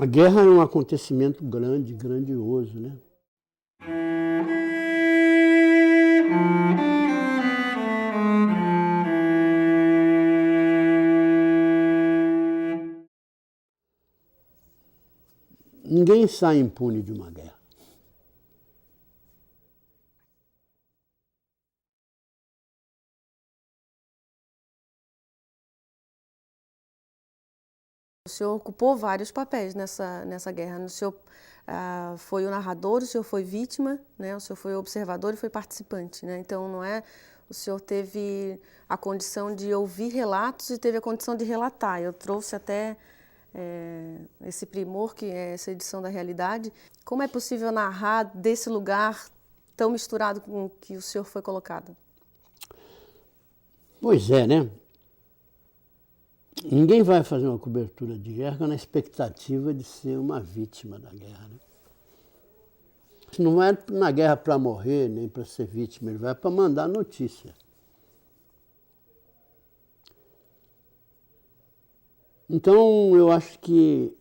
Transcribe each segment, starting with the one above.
A guerra é um acontecimento grande, grandioso, né? Ninguém sai impune de uma guerra. O senhor ocupou vários papéis nessa guerra. O senhor foi o narrador, o senhor foi vítima, né? O senhor foi observador e foi participante, né? Então, não é... O senhor teve a condição de ouvir relatos e teve a condição de relatar. Eu trouxe até esse primor, que é essa edição da realidade. Como é possível narrar desse lugar tão misturado com o que o senhor foi colocado? Pois é, né? Ninguém vai fazer uma cobertura de guerra na expectativa de ser uma vítima da guerra, né? Não vai na guerra para morrer, nem para ser vítima, ele vai para mandar notícia. Então, eu acho que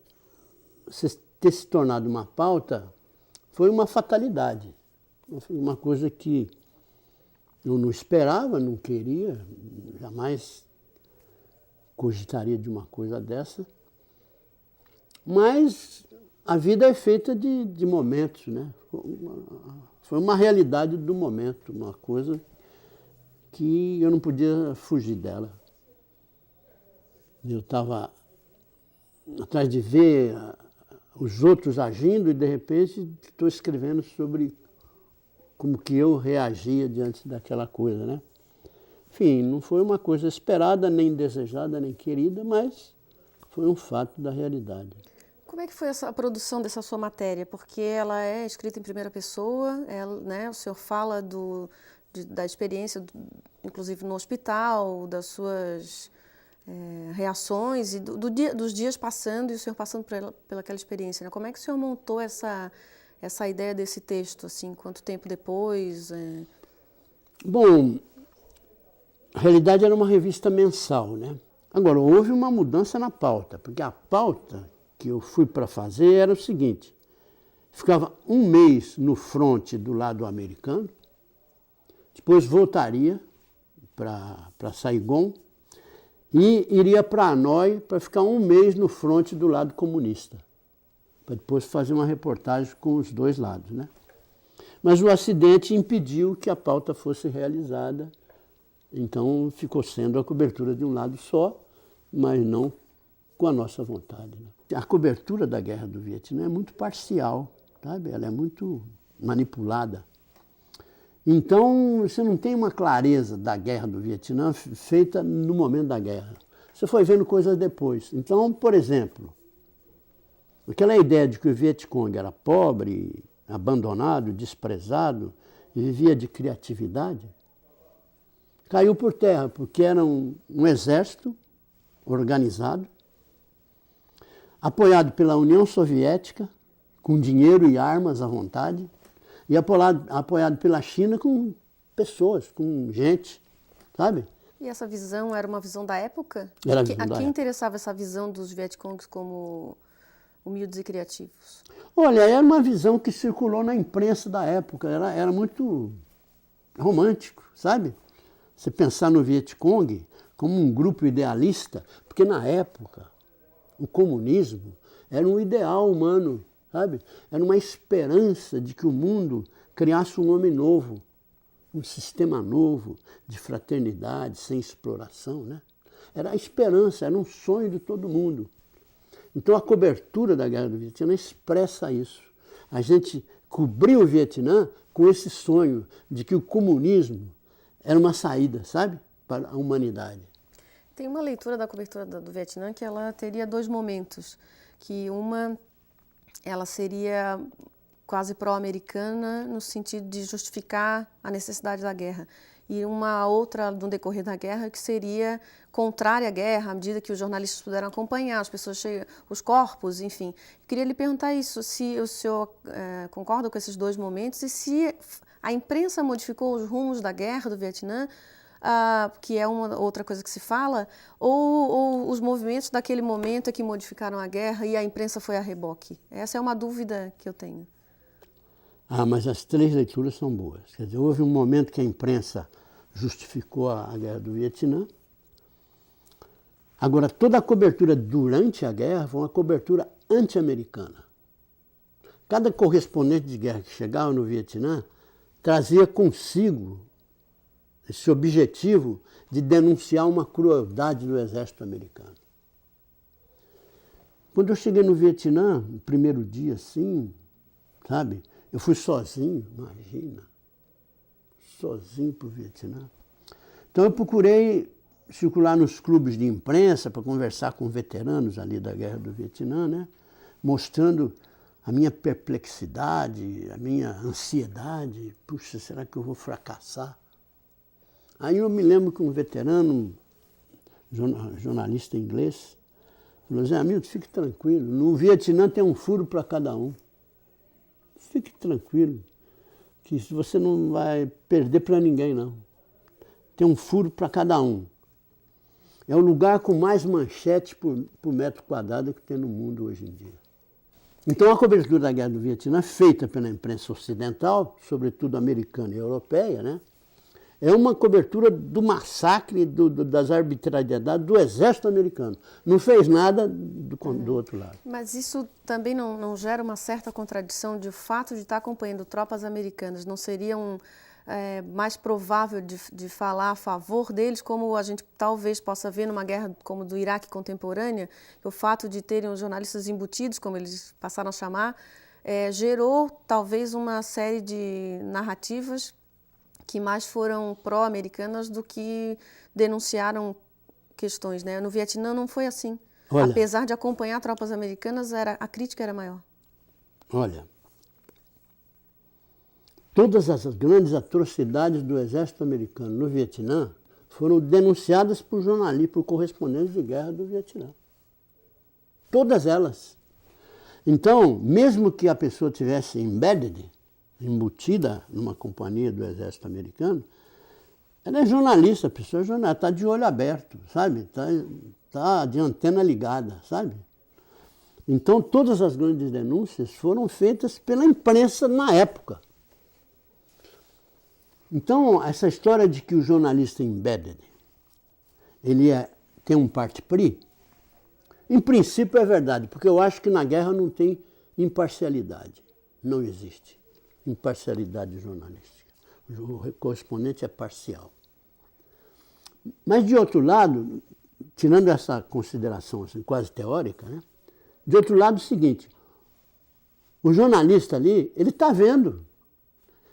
ter se tornado uma pauta foi uma fatalidade. Foi uma coisa que eu não esperava, não queria, jamais cogitaria de uma coisa dessa. Mas a vida é feita de momentos, né? Foi uma realidade do momento, uma coisa que eu não podia fugir dela. Eu estava atrás de ver os outros agindo e, de repente, estou escrevendo sobre como que eu reagia diante daquela coisa, né? Enfim, não foi uma coisa esperada, nem desejada, nem querida, mas foi um fato da realidade. Como é que foi a produção dessa sua matéria? Porque ela é escrita em primeira pessoa, né? O senhor fala da experiência, inclusive no hospital, das suas reações e dos dias passando e o senhor passando pelaquela experiência, né? Como é que o senhor montou essa ideia desse texto, assim, quanto tempo depois? Bom, a realidade era uma revista mensal, né? Agora, houve uma mudança na pauta, porque a pauta que eu fui para fazer era o seguinte: ficava um mês no fronte do lado americano, depois voltaria para Saigon e iria para Hanoi para ficar um mês no fronte do lado comunista, para depois fazer uma reportagem com os dois lados, né? Mas o acidente impediu que a pauta fosse realizada, então ficou sendo a cobertura de um lado só, mas não com a nossa vontade, né? A cobertura da Guerra do Vietnã é muito parcial, sabe? Ela é muito manipulada. Então, você não tem uma clareza da Guerra do Vietnã feita no momento da guerra. Você foi vendo coisas depois. Então, por exemplo, aquela ideia de que o Vietcong era pobre, abandonado, desprezado e vivia de criatividade, caiu por terra, porque era um exército organizado, apoiado pela União Soviética, com dinheiro e armas à vontade, e apoiado pela China com pessoas, com gente, sabe? E essa visão era uma visão da época? Era a A visão da quem época. interessava essa visão dos Vietcongs como humildes e criativos? Olha, era uma visão que circulou na imprensa da época, era muito romântico, sabe? Você pensar no Vietcong como um grupo idealista, porque na época o comunismo era um ideal humano, sabe? Era uma esperança de que o mundo criasse um homem novo, um sistema novo de fraternidade, sem exploração, né? Era a esperança, era um sonho de todo mundo. Então a cobertura da Guerra do Vietnã expressa isso. A gente cobriu o Vietnã com esse sonho de que o comunismo era uma saída, sabe? Para a humanidade. Tem uma leitura da cobertura do Vietnã que ela teria dois momentos, que ela seria quase pró-americana no sentido de justificar a necessidade da guerra, e uma outra no decorrer da guerra que seria contrária à guerra, à medida que os jornalistas puderam acompanhar, as pessoas chegam, os corpos, enfim. Eu queria lhe perguntar isso, se o senhor concorda com esses dois momentos e se a imprensa modificou os rumos da guerra do Vietnã que é uma outra coisa que se fala, ou os movimentos daquele momento é que modificaram a guerra e a imprensa foi a reboque? Essa é uma dúvida que eu tenho. Mas as três leituras são boas. Quer dizer, houve um momento que a imprensa justificou a guerra do Vietnã. Agora, toda a cobertura durante a guerra foi uma cobertura anti-americana. Cada correspondente de guerra que chegava no Vietnã trazia consigo esse objetivo de denunciar uma crueldade do exército americano. Quando eu cheguei no Vietnã, no primeiro dia, assim, sabe, eu fui sozinho, imagina, sozinho para o Vietnã. Então eu procurei circular nos clubes de imprensa para conversar com veteranos ali da Guerra do Vietnã, né, mostrando a minha perplexidade, a minha ansiedade. Puxa, será que eu vou fracassar? Aí eu me lembro que um veterano, jornalista inglês, falou: Zé Hamilton, fique tranquilo, no Vietnã tem um furo para cada um. Fique tranquilo, que você não vai perder para ninguém, não. Tem um furo para cada um. É o lugar com mais manchetes por metro quadrado que tem no mundo hoje em dia. Então a cobertura da Guerra do Vietnã, feita pela imprensa ocidental, sobretudo americana e europeia, né, é uma cobertura do massacre, das arbitrariedades do exército americano. Não fez nada do outro lado. Mas isso também não gera uma certa contradição de o fato de estar acompanhando tropas americanas? Não seria mais provável de falar a favor deles, como a gente talvez possa ver numa guerra como do Iraque contemporânea, que o fato de terem os jornalistas embutidos, como eles passaram a chamar, gerou talvez uma série de narrativas que mais foram pró-americanas do que denunciaram questões, né? No Vietnã não foi assim. Olha, apesar de acompanhar tropas americanas, a crítica era maior. Olha, todas as grandes atrocidades do exército americano no Vietnã foram denunciadas por jornalistas, por correspondentes de guerra do Vietnã. Todas elas. Então, mesmo que a pessoa tivesse embutida numa companhia do exército americano, ela é jornalista, a pessoa é jornalista, está de olho aberto, sabe? Está de antena ligada, sabe? Então, todas as grandes denúncias foram feitas pela imprensa na época. Então, essa história de que o jornalista embedded, ele tem um part-pri, em princípio é verdade, porque eu acho que na guerra não tem imparcialidade, não existe imparcialidade jornalística. O correspondente é parcial. Mas, de outro lado, tirando essa consideração assim, quase teórica, né? De outro lado, é o seguinte: o jornalista ali, ele está vendo.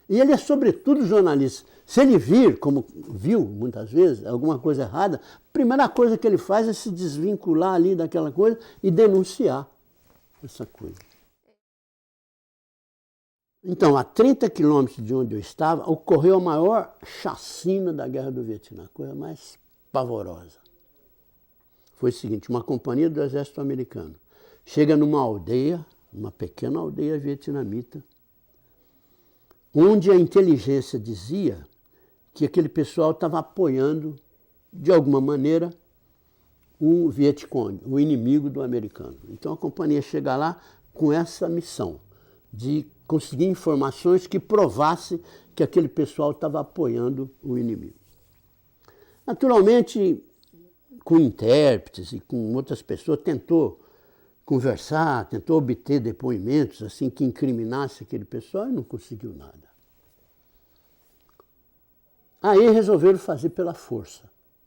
E ele é, sobretudo, jornalista. Se ele vir, como viu muitas vezes, alguma coisa errada, a primeira coisa que ele faz é se desvincular ali daquela coisa e denunciar essa coisa. Então, a 30 quilômetros de onde eu estava, ocorreu a maior chacina da Guerra do Vietnã, a coisa mais pavorosa. Foi o seguinte: uma companhia do exército americano chega numa aldeia, uma pequena aldeia vietnamita, onde a inteligência dizia que aquele pessoal estava apoiando, de alguma maneira, o Vietcong, o inimigo do americano. Então a companhia chega lá com essa missão de conseguir informações que provassem que aquele pessoal estava apoiando o inimigo. Naturalmente, com intérpretes e com outras pessoas, tentou conversar, tentou obter depoimentos assim que incriminasse aquele pessoal e não conseguiu nada. Aí resolveram fazer pela força,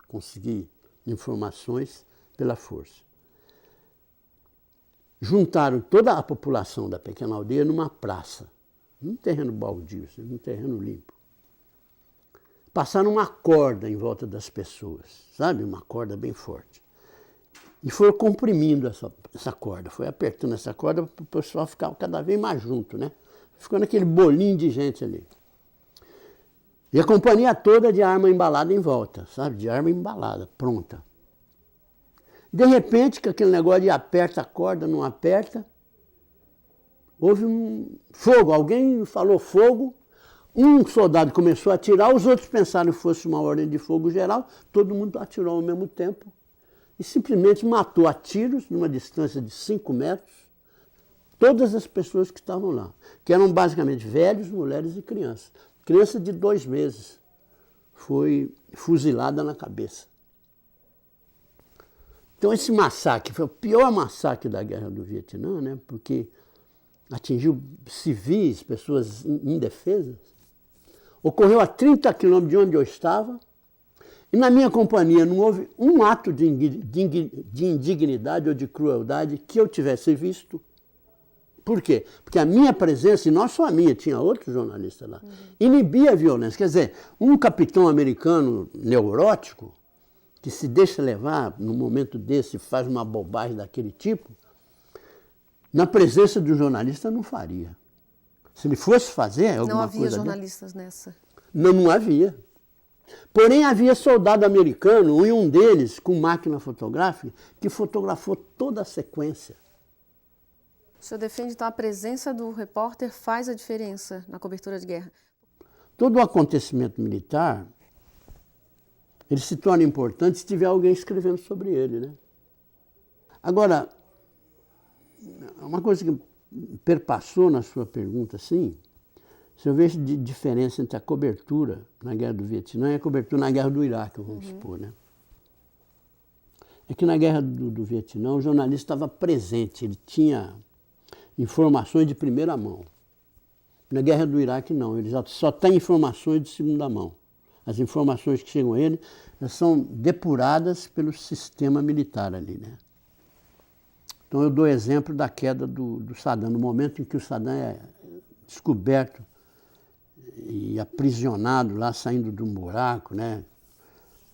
conseguir informações pela força. Juntaram toda a população da pequena aldeia numa praça, num terreno baldio, num terreno limpo. Passaram uma corda em volta das pessoas, sabe? Uma corda bem forte. E foram comprimindo essa corda, foi apertando essa corda para o pessoal ficar cada vez mais junto, né? Ficou naquele bolinho de gente ali. E a companhia toda de arma embalada em volta, sabe? De arma embalada, pronta. De repente, que aquele negócio de aperta a corda, não aperta, houve um fogo. Alguém falou fogo, Um soldado começou a atirar, os outros pensaram que fosse uma ordem de fogo geral, todo mundo atirou ao mesmo tempo e simplesmente matou a tiros, numa distância de 5 metros, todas as pessoas que estavam lá, que eram basicamente velhos, mulheres e crianças. Criança de 2 meses foi fuzilada na cabeça. Então esse massacre foi o pior massacre da Guerra do Vietnã, né? Porque atingiu civis, pessoas indefesas. Ocorreu a 30 quilômetros de onde eu estava, e na minha companhia não houve um ato de indignidade ou de crueldade que eu tivesse visto. Por quê? Porque a minha presença, e não só a minha, tinha outros jornalistas lá, inibia a violência. Quer dizer, um capitão americano neurótico, que se deixa levar num momento desse, faz uma bobagem daquele tipo, na presença do jornalista não faria. Se ele fosse fazer alguma coisa... Não havia jornalistas nessa? Não havia. Porém, havia soldado americano, e um deles, com máquina fotográfica, que fotografou toda a sequência. O senhor defende, então, a presença do repórter faz a diferença na cobertura de guerra? Todo acontecimento militar, ele se torna importante se tiver alguém escrevendo sobre ele, né? Agora, uma coisa que perpassou na sua pergunta, assim, se eu vejo de diferença entre a cobertura na Guerra do Vietnã e a cobertura na Guerra do Iraque, vamos supor, né? É que na Guerra do Vietnã o jornalista estava presente, ele tinha informações de primeira mão. Na Guerra do Iraque não, ele só tem informações de segunda mão. As informações que chegam a ele são depuradas pelo sistema militar ali, né? Então eu dou exemplo da queda do Saddam, no momento em que o Saddam é descoberto e aprisionado lá, saindo de um buraco, né?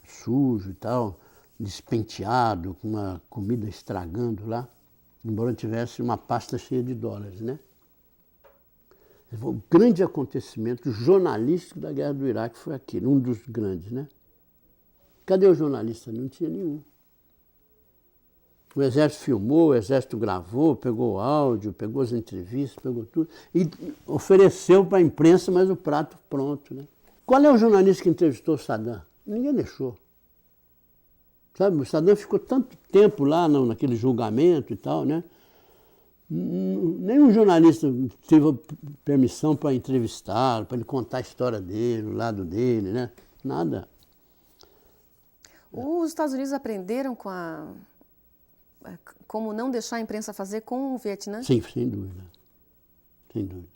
Sujo e tal, despenteado, com uma comida estragando lá, embora tivesse uma pasta cheia de dólares, né? O grande acontecimento jornalístico da Guerra do Iraque foi aquele, um dos grandes, né? Cadê o jornalista? Não tinha nenhum. O Exército filmou, o Exército gravou, pegou o áudio, pegou as entrevistas, pegou tudo e ofereceu para a imprensa, mas o prato pronto, né? Qual é o jornalista que entrevistou o Saddam? Ninguém deixou. Sabe, o Saddam ficou tanto tempo lá naquele julgamento e tal, né? Nenhum jornalista teve permissão para entrevistá-lo, para ele contar a história dele, o lado dele, né? Nada. Os Estados Unidos aprenderam como não deixar a imprensa fazer com o Vietnã? Sim, sem dúvida. Sem dúvida.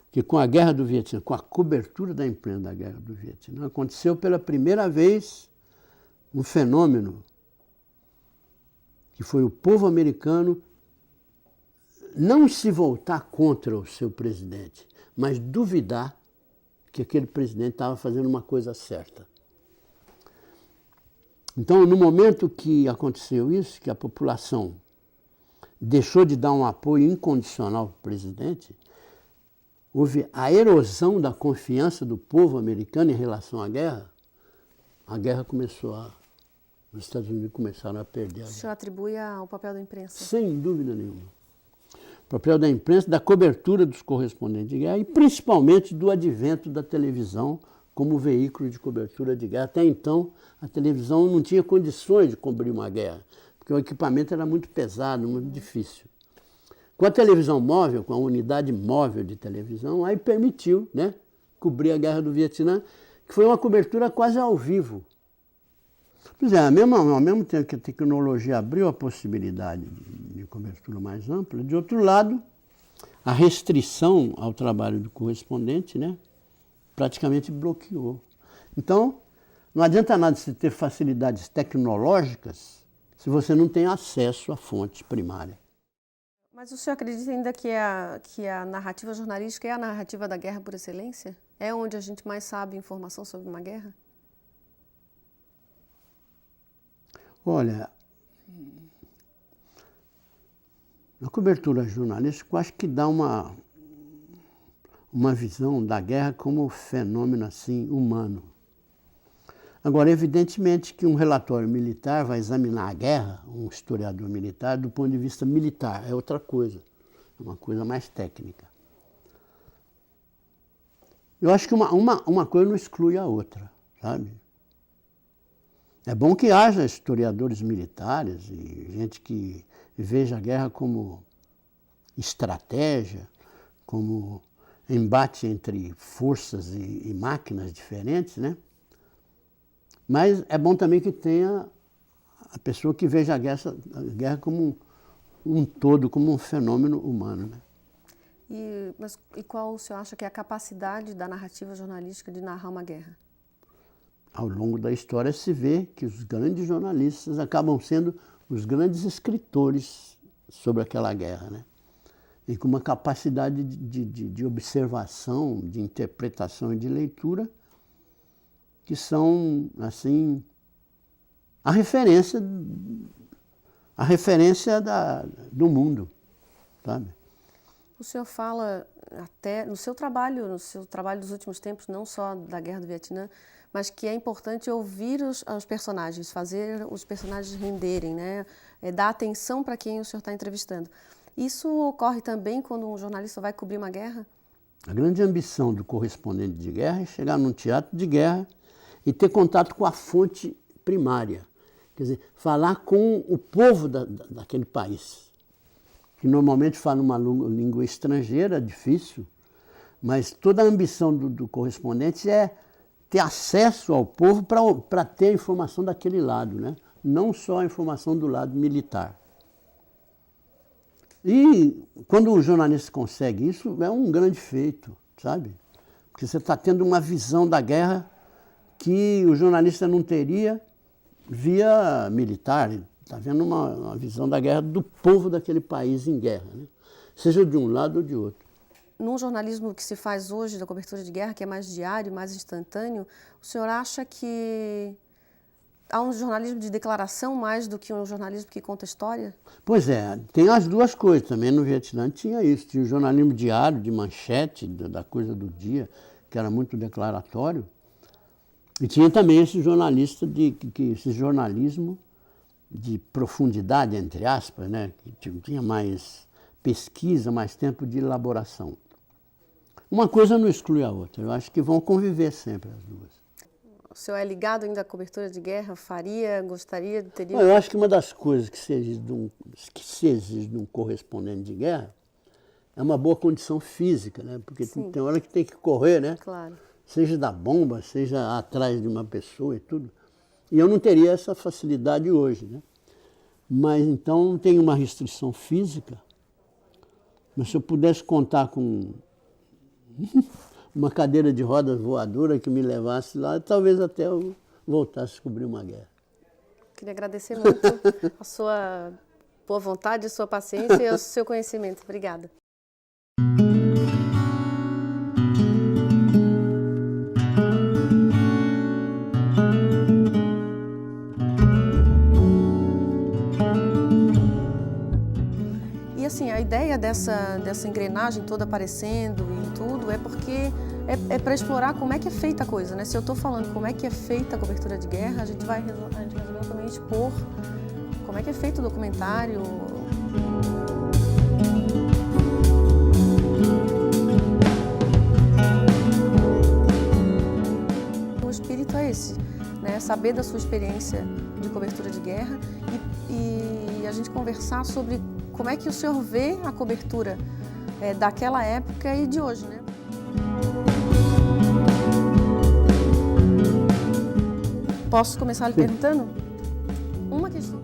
Porque com a Guerra do Vietnã, com a cobertura da imprensa da Guerra do Vietnã, aconteceu pela primeira vez um fenômeno que foi o povo americano não se voltar contra o seu presidente, mas duvidar que aquele presidente estava fazendo uma coisa certa. Então, no momento que aconteceu isso, que a população deixou de dar um apoio incondicional para o presidente, houve a erosão da confiança do povo americano em relação à guerra. A guerra começou os Estados Unidos começaram a perder a guerra. O senhor atribui ao papel da imprensa? Sem dúvida nenhuma. O papel da imprensa, da cobertura dos correspondentes de guerra e principalmente do advento da televisão como veículo de cobertura de guerra. Até então, a televisão não tinha condições de cobrir uma guerra, porque o equipamento era muito pesado, muito difícil. Com a televisão móvel, com a unidade móvel de televisão, aí permitiu, né, cobrir a Guerra do Vietnã, que foi uma cobertura quase ao vivo. Pois é, ao mesmo tempo que a tecnologia abriu a possibilidade de cobertura mais ampla, de outro lado, a restrição ao trabalho do correspondente, né, praticamente bloqueou. Então, não adianta nada você ter facilidades tecnológicas se você não tem acesso à fonte primária. Mas o senhor acredita ainda que a narrativa jornalística é a narrativa da guerra por excelência? É onde a gente mais sabe informação sobre uma guerra? Olha, a cobertura jornalística eu acho que dá uma visão da guerra como fenômeno assim humano. Agora, evidentemente que um relatório militar vai examinar a guerra, um historiador militar, do ponto de vista militar, é outra coisa, é uma coisa mais técnica. Eu acho que uma coisa não exclui a outra, sabe? É bom que haja historiadores militares e gente que veja a guerra como estratégia, como embate entre forças e máquinas diferentes, né? Mas é bom também que tenha a pessoa que veja a guerra como um todo, como um fenômeno humano, né? E qual o senhor acha que é a capacidade da narrativa jornalística de narrar uma guerra? Ao longo da história se vê que os grandes jornalistas acabam sendo os grandes escritores sobre aquela guerra, né? E com uma capacidade de observação, de interpretação e de leitura que são, assim, a referência do mundo, sabe? O senhor fala até no seu trabalho dos últimos tempos, não só da Guerra do Vietnã, mas que é importante ouvir os personagens, fazer os personagens renderem, né? Dar atenção para quem o senhor está entrevistando. Isso ocorre também quando um jornalista vai cobrir uma guerra? A grande ambição do correspondente de guerra é chegar num teatro de guerra e ter contato com a fonte primária. Quer dizer, falar com o povo daquele país, que normalmente fala uma língua estrangeira, difícil, mas toda a ambição do correspondente é ter acesso ao povo para ter a informação daquele lado, né? Não só a informação do lado militar. E quando o jornalista consegue isso, é um grande feito, sabe? Porque você está tendo uma visão da guerra que o jornalista não teria via militar. Está vendo uma visão da guerra do povo daquele país em guerra, né? Seja de um lado ou de outro. Num jornalismo que se faz hoje, da cobertura de guerra, que é mais diário, mais instantâneo, o senhor acha que há um jornalismo de declaração mais do que um jornalismo que conta história? Pois é, tem as duas coisas. Também no Vietnã tinha isso. Tinha o jornalismo diário, de manchete, da coisa do dia, que era muito declaratório. E tinha também esse esse jornalismo de profundidade, entre aspas, né? Que tinha mais pesquisa, mais tempo de elaboração. Uma coisa não exclui a outra. Eu acho que vão conviver sempre as duas. O senhor é ligado ainda à cobertura de guerra? Gostaria, teria? Eu acho que uma das coisas que se exige de um correspondente de guerra é uma boa condição física, né? Porque tem hora que tem que correr, né? Claro. Seja da bomba, seja atrás de uma pessoa e tudo. E eu não teria essa facilidade hoje, né? Mas então tem uma restrição física. Mas se eu pudesse contar com uma cadeira de rodas voadora que me levasse lá, talvez até eu voltasse a cobrir uma guerra. Queria agradecer muito a sua boa vontade, a sua paciência e o seu conhecimento. Obrigada. E assim, a ideia dessa engrenagem toda aparecendo e tudo é porque é para explorar como é que é feita a coisa, né? Se eu estou falando como é que é feita a cobertura de guerra, a gente resolveu também expor como é que é feito o documentário. O espírito é esse, né? Saber da sua experiência de cobertura de guerra e a gente conversar sobre como é que o senhor vê a cobertura daquela época e de hoje, né? Posso começar lhe perguntando? Uma questão.